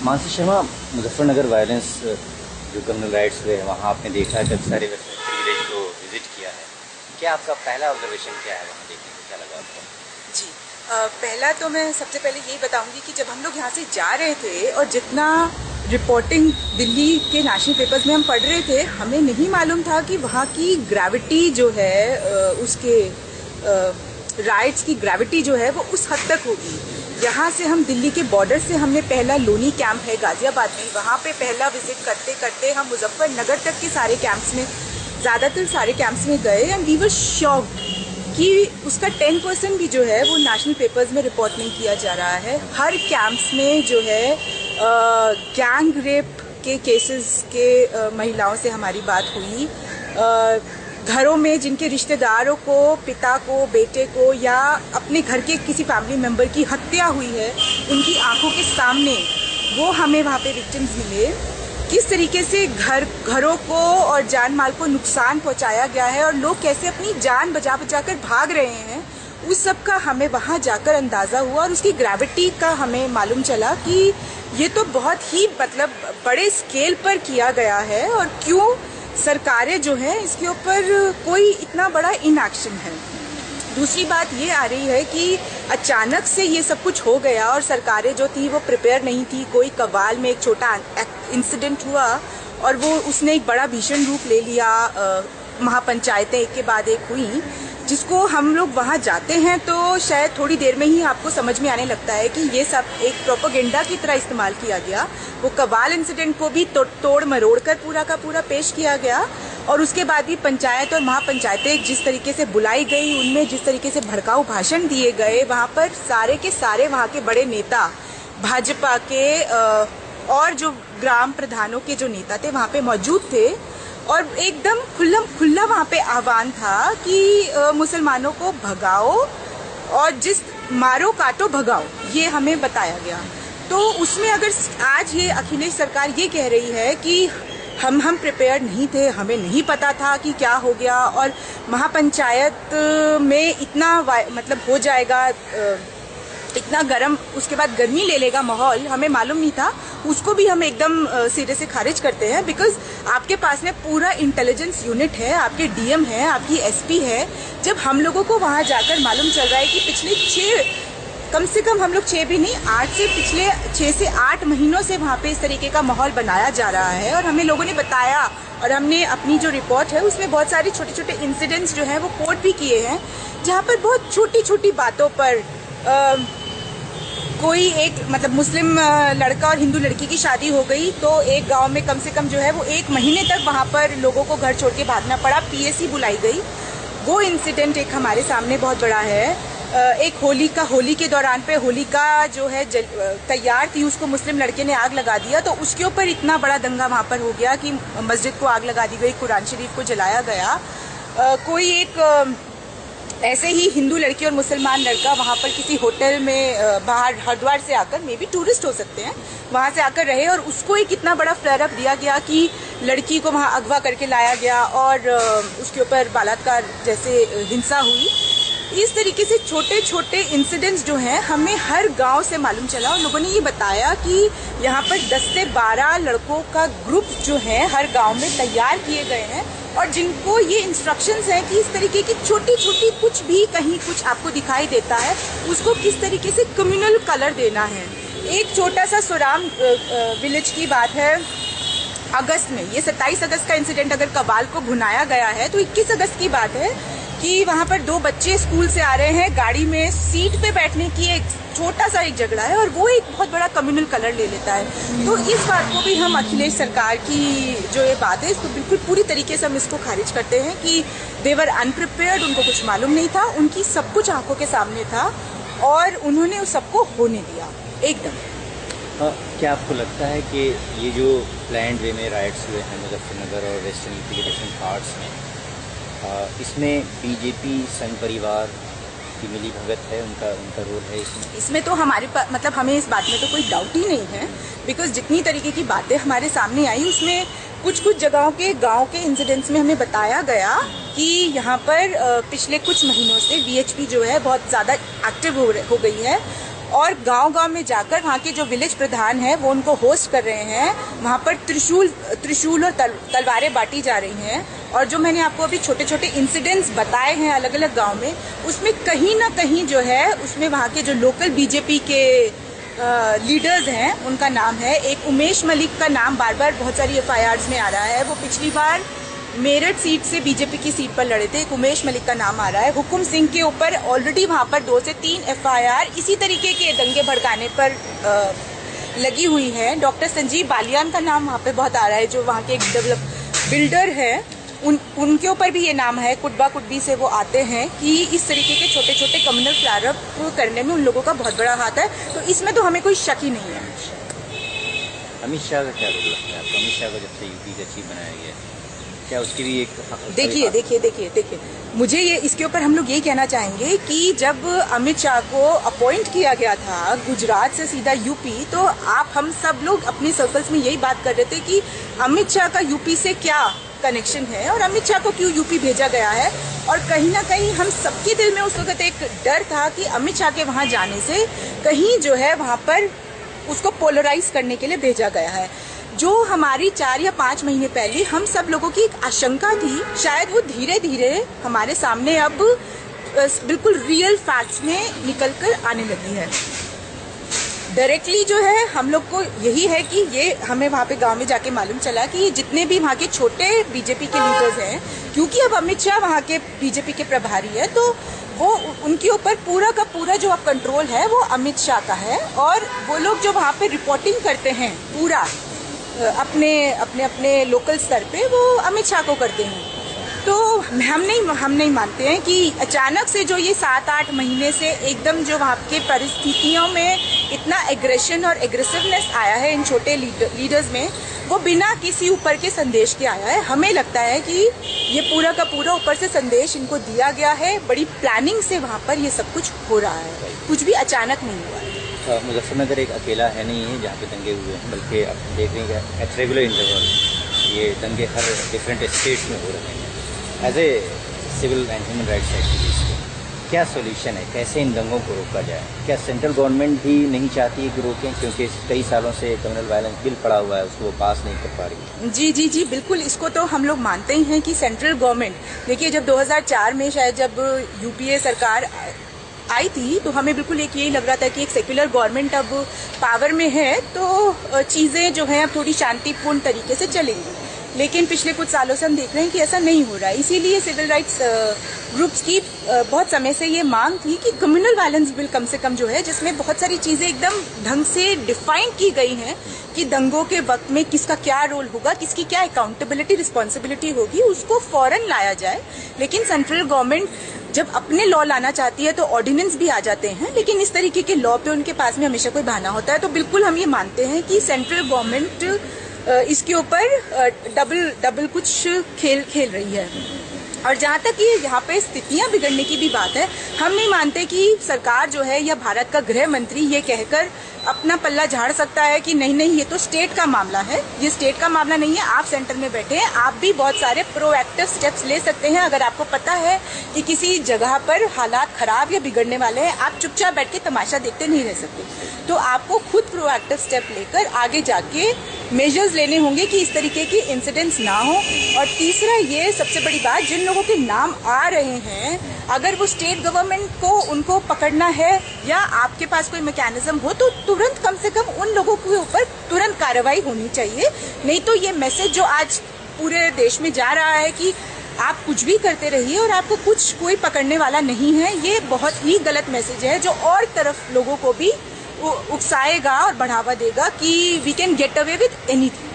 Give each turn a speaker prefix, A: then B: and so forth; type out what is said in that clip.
A: Mansi Sharma, Muzaffarnagar violence जो communal riots हुए हैं वहाँ आपने देखा है, कभी सारे वेस्टर्न विलेज को विजिट किया है, क्या आपका पहला ऑब्जर्वेशन क्या है वहाँ देखने को, क्या लगा आपको?
B: जी, पहला तो मैं सबसे पहले यही बताऊंगी कि जब हम लोग यहाँ से जा रहे थे और जितना रिपोर्टिंग दिल्ली के नेशनल पेपर्स में हम पढ़ रहे थे, हमें नहीं मालूम था कि वहाँ की ग्रेविटी जो है उसके राइट्स की ग्रेविटी जो है वो उस हद तक होगी। यहाँ से हम दिल्ली के बॉर्डर से हमने पहला लोनी कैंप है गाजियाबाद में, वहाँ पे पहला विजिट करते करते हम मुजफ्फरनगर तक के सारे कैंप्स में, ज़्यादातर सारे कैंप्स में गए एंड वी वर शॉक्ड कि उसका 10% भी जो है वो नेशनल पेपर्स में रिपोर्ट नहीं किया जा रहा है। हर कैंप्स में जो है गैंग रेप के केसेस के महिलाओं से हमारी बात हुई। घरों में जिनके रिश्तेदारों को, पिता को, बेटे को या अपने घर के किसी फैमिली मेम्बर की हत्या हुई है, उनकी आंखों के सामने वो हमें वहाँ पे विक्टिम्स मिले। किस तरीके से घरों को और जान माल को नुकसान पहुंचाया गया है और लोग कैसे अपनी जान बचा बचा कर भाग रहे हैं, उस सब का हमें वहां जाकर अंदाजा हुआ और उसकी ग्रेविटी का हमें मालूम चला कि ये तो बहुत ही मतलब बड़े स्केल पर किया गया है और क्यों सरकारें जो हैं इसके ऊपर कोई इतना बड़ा इनएक्शन है। दूसरी बात ये आ रही है कि अचानक से ये सब कुछ हो गया और सरकारें जो थी वो प्रिपेयर नहीं थी। कोई कव्वाल में एक छोटा इंसिडेंट हुआ और वो उसने एक बड़ा भीषण रूप ले लिया। महापंचायतें एक के बाद एक हुई, जिसको हम लोग वहाँ जाते हैं तो शायद थोड़ी देर में ही आपको समझ में आने लगता है कि ये सब एक प्रोपेगेंडा की तरह इस्तेमाल किया गया। वो कव्वाल इंसिडेंट को भी तोड़ मरोड़ कर पूरा का पूरा पेश किया गया और उसके बाद भी पंचायत और महापंचायतें जिस तरीके से बुलाई गई, उनमें जिस तरीके से भड़काऊ भाषण दिए गए, वहाँ पर सारे के सारे वहाँ के बड़े नेता, भाजपा के और जो ग्राम प्रधानों के जो नेता थे वहाँ पे मौजूद थे और एकदम खुला वहाँ पे आह्वान था कि मुसलमानों को भगाओ और जिस मारो काटो भगाओ, ये हमें बताया गया। तो उसमें अगर आज ये अखिलेश सरकार ये कह रही है कि हम प्रिपेयर नहीं थे, हमें नहीं पता था कि क्या हो गया और महापंचायत में इतना मतलब हो जाएगा, इतना गर्म, उसके बाद गर्मी ले लेगा माहौल, हमें मालूम नहीं था, उसको भी हम एकदम सिरे से खारिज करते हैं। बिकॉज आपके पास में पूरा इंटेलिजेंस यूनिट है, आपके डीएम है, आपकी एसपी है। जब हम लोगों को वहां जाकर मालूम चल रहा है कि पिछले कम से कम हम लोग 6 भी नहीं, 8 से पिछले 6 से 8 महीनों से वहाँ पे इस तरीके का माहौल बनाया जा रहा है और हमें लोगों ने बताया और हमने अपनी जो रिपोर्ट है उसमें बहुत सारे छोटे छोटे इंसिडेंट्स जो हैं वो कोट भी किए हैं, जहाँ पर बहुत छोटी छोटी बातों पर कोई एक मतलब मुस्लिम लड़का और हिंदू लड़की की शादी हो गई तो एक गांव में कम से कम जो है वो 1 महीने तक वहाँ पर लोगों को घर छोड़ के भागना पड़ा, पीएसी बुलाई गई। वो इंसिडेंट एक हमारे सामने बहुत बड़ा है। एक होली के दौरान पे होलिका जो है तैयार थी, उसको मुस्लिम लड़के ने आग लगा दिया, तो उसके ऊपर इतना बड़ा दंगा वहाँ पर हो गया कि मस्जिद को आग लगा दी गई, कुरान शरीफ को जलाया गया। कोई एक ऐसे ही हिंदू लड़की और मुसलमान लड़का वहाँ पर किसी होटल में बाहर हरिद्वार से आकर, मे बी टूरिस्ट हो सकते हैं, वहाँ से आकर रहे और उसको एक इतना बड़ा फ्लेयर अप दिया गया कि लड़की को वहाँ अगवा करके लाया गया और उसके ऊपर बलात्कार जैसे हिंसा हुई। इस तरीके से छोटे छोटे इंसिडेंट्स जो हैं हमें हर गांव से मालूम चला और लोगों ने ये बताया कि यहाँ पर 10 से 12 लड़कों का ग्रुप जो है हर गांव में तैयार किए गए हैं और जिनको ये इंस्ट्रक्शंस हैं कि इस तरीके की छोटी छोटी कुछ भी कहीं कुछ आपको दिखाई देता है उसको किस तरीके से कम्युनल कलर देना है। एक छोटा सा सोराम विलेज की बात है, अगस्त में, ये 27 अगस्त का इंसिडेंट अगर कव्वाल को भुनाया गया है तो 21 अगस्त की बात है कि वहाँ पर 2 बच्चे स्कूल से आ रहे हैं, गाड़ी में सीट पे बैठने की एक छोटा सा एक झगड़ा है और वो एक बहुत बड़ा कम्युनल कलर ले लेता है। तो इस बात को भी हम अखिलेश सरकार की जो ये बात है इसको बिल्कुल पूरी तरीके से हम इसको खारिज करते हैं कि देवर अनप्रिपेयर्ड, उनको कुछ मालूम नहीं था, उनकी सब कुछ आंखों के सामने था और उन्होंने उस सबको होने दिया एकदम।
A: क्या आपको लगता है कि ये जो प्लान्ड वे में राइट्स हुए हैं मुजफ्फरनगर और वेस्टर्न यूपी के डिफरेंट पार्ट्स में, इसमें बीजेपी संघ परिवार की मिली भगत है, उनका रोल है इसमें
B: तो हमारे मतलब हमें इस बात में तो कोई डाउट ही नहीं है। बिकॉज जितनी तरीके की बातें हमारे सामने आई उसमें कुछ जगहों के गांव के इंसिडेंट्स में हमें बताया गया कि यहाँ पर पिछले कुछ महीनों से वीएचपी जो है बहुत ज़्यादा एक्टिव हो गई है और गांव-गांव में जाकर वहाँ के जो विलेज प्रधान हैं वो उनको होस्ट कर रहे हैं। वहाँ पर त्रिशूल और तलवारें बांटी जा रही हैं। और जो मैंने आपको अभी छोटे छोटे इंसिडेंट्स बताए हैं अलग अलग गांव में, उसमें कहीं ना कहीं जो है उसमें वहाँ के जो लोकल बीजेपी के लीडर्स हैं उनका नाम है। एक उमेश मलिक का नाम बार बार बहुत सारी FIRs में आ रहा है। वो पिछली बार मेरठ सीट से बीजेपी की सीट पर लड़े थे। एक उमेश मलिक का नाम आ रहा है। हुकुम सिंह के ऊपर ऑलरेडी वहाँ पर 2 से 3 FIR इसी तरीके के दंगे भड़काने पर लगी हुई है। डॉक्टर संजीव बालियान का नाम वहाँ पे बहुत आ रहा है, जो वहाँ के एक डेवलप बिल्डर है। उनके ऊपर भी ये नाम है। कुटबा कुटबी से वो आते हैं कि इस तरीके के छोटे छोटे कम्युनल प्रारंभ करने में उन लोगों का बहुत बड़ा हाथ है। तो इसमें तो हमें कोई शक ही नहीं है।
A: अमित शाह का क्या रोल लगता है आपको? अमित शाह को जब से यूपी का चीफ बनाया गया है, क्या उसकी भी एक
B: देखिए मुझे ये इसके ऊपर हम लोग यही कहना चाहेंगे कि जब अमित शाह को अपॉइंट किया गया था गुजरात से सीधा यूपी, तो हम सब लोग अपने सर्कल्स में यही बात कर रहे थे कि अमित शाह का यूपी से क्या कनेक्शन है और अमित शाह को क्यों यूपी भेजा गया है। और कहीं ना कहीं हम सबके दिल में उस वक्त एक डर था कि अमित शाह के वहां जाने से कहीं जो है वहां पर उसको पोलराइज करने के लिए भेजा गया है। जो हमारी 4 या 5 महीने पहले हम सब लोगों की एक आशंका थी, शायद वो धीरे धीरे हमारे सामने अब बिल्कुल रियल फैक्ट्स में निकल कर आने लगी है। डायरेक्टली जो है हम लोग को यही है कि ये हमें वहाँ पे गांव में जाके मालूम चला कि जितने भी वहाँ के छोटे बीजेपी के लीडर्स हैं, क्योंकि अब अमित शाह वहाँ के बीजेपी के प्रभारी है, तो वो उनके ऊपर पूरा का पूरा जो अब कंट्रोल है वो अमित शाह का है। और वो लोग जो वहाँ पे रिपोर्टिंग करते हैं पूरा अपने लोकल स्तर पे, वो अमित शाह को करते हैं। तो हम नहीं मानते हैं कि अचानक से जो ये 7-8 महीने से एकदम जो वहाँ के परिस्थितियों में इतना एग्रेशन और एग्रेसिवनेस आया है इन छोटे लीडर्स में, वो बिना किसी ऊपर के संदेश के आया है। हमें लगता है कि ये पूरा का पूरा ऊपर से संदेश इनको दिया गया है। बड़ी प्लानिंग से वहाँ पर ये सब कुछ हो रहा है, कुछ भी अचानक नहीं हुआ है।
A: मुजफ्फरनगर एक अकेला है नहीं है जहाँ पे दंगे हुए हैं, बल्कि आप देख रहे हैं एट रेगुलर इंटरवल ये दंगे हर डिफरेंट स्टेट्स में हो रहे हैं। As a civil and human rights activist, क्या सोल्यूशन है? कैसे इन दंगों को रोका जाए? क्या सेंट्रल गवर्नमेंट भी नहीं चाहती है कि रोकें, क्योंकि कई सालों से कम्युनल वायलेंस बिल पड़ा हुआ है, उसको पास नहीं कर पा रही?
B: जी बिल्कुल, इसको तो हम लोग मानते ही हैं कि सेंट्रल गवर्नमेंट, देखिए जब 2004 में शायद जब UPA सरकार आई थी तो हमें बिल्कुल एक यही लग रहा था कि एक सेक्युलर गवर्नमेंट अब पावर में है तो चीज़ें जो हैं अब थोड़ी शांतिपूर्ण तरीके से चलेंगी। लेकिन पिछले कुछ सालों से हम देख रहे हैं कि ऐसा नहीं हो रहा है। इसीलिए सिविल राइट्स ग्रुप्स की बहुत समय से ये मांग थी कि कम्युनल वायलेंस बिल कम से कम जो है, जिसमें बहुत सारी चीज़ें एकदम ढंग से डिफाइन की गई हैं कि दंगों के वक्त में किसका क्या रोल होगा, किसकी क्या अकाउंटेबिलिटी रिस्पॉन्सिबिलिटी होगी, उसको फौरन लाया जाए। लेकिन सेंट्रल गवर्नमेंट जब अपने लॉ लाना चाहती है तो ऑर्डिनेंस भी आ जाते हैं, लेकिन इस तरीके के लॉ पे उनके पास में हमेशा कोई बहाना होता है। तो बिल्कुल हम ये मानते हैं कि सेंट्रल गवर्नमेंट इसके ऊपर डबल कुछ खेल रही है। और जहाँ तक ये यहाँ पे स्थितियां बिगड़ने की भी बात है, हम नहीं मानते कि सरकार जो है या भारत का गृह मंत्री ये कहकर अपना पल्ला झाड़ सकता है कि नहीं ये तो स्टेट का मामला है। ये स्टेट का मामला नहीं है, आप सेंटर में बैठे हैं, आप भी बहुत सारे प्रोएक्टिव स्टेप्स ले सकते हैं। अगर आपको पता है कि किसी जगह पर हालात खराब या बिगड़ने वाले हैं, आप चुपचाप बैठ के तमाशा देखते नहीं रह सकते। तो आपको खुद प्रोएक्टिव स्टेप लेकर आगे जाके मेजर्स लेने होंगे कि इस तरीके की इंसिडेंट्स ना हो। और तीसरा, ये सबसे बड़ी बात, जिन लोगों के नाम आ रहे हैं, अगर वो स्टेट गवर्नमेंट को उनको पकड़ना है या आपके पास कोई मैकेनिज्म हो तो तुरंत कम से कम उन लोगों के ऊपर तुरंत कार्रवाई होनी चाहिए। नहीं तो ये मैसेज जो आज पूरे देश में जा रहा है कि आप कुछ भी करते रहिए और आपको कोई पकड़ने वाला नहीं है, ये बहुत ही गलत मैसेज है जो और तरफ लोगों को भी उकसाएगा और बढ़ावा देगा कि we can get away with anything.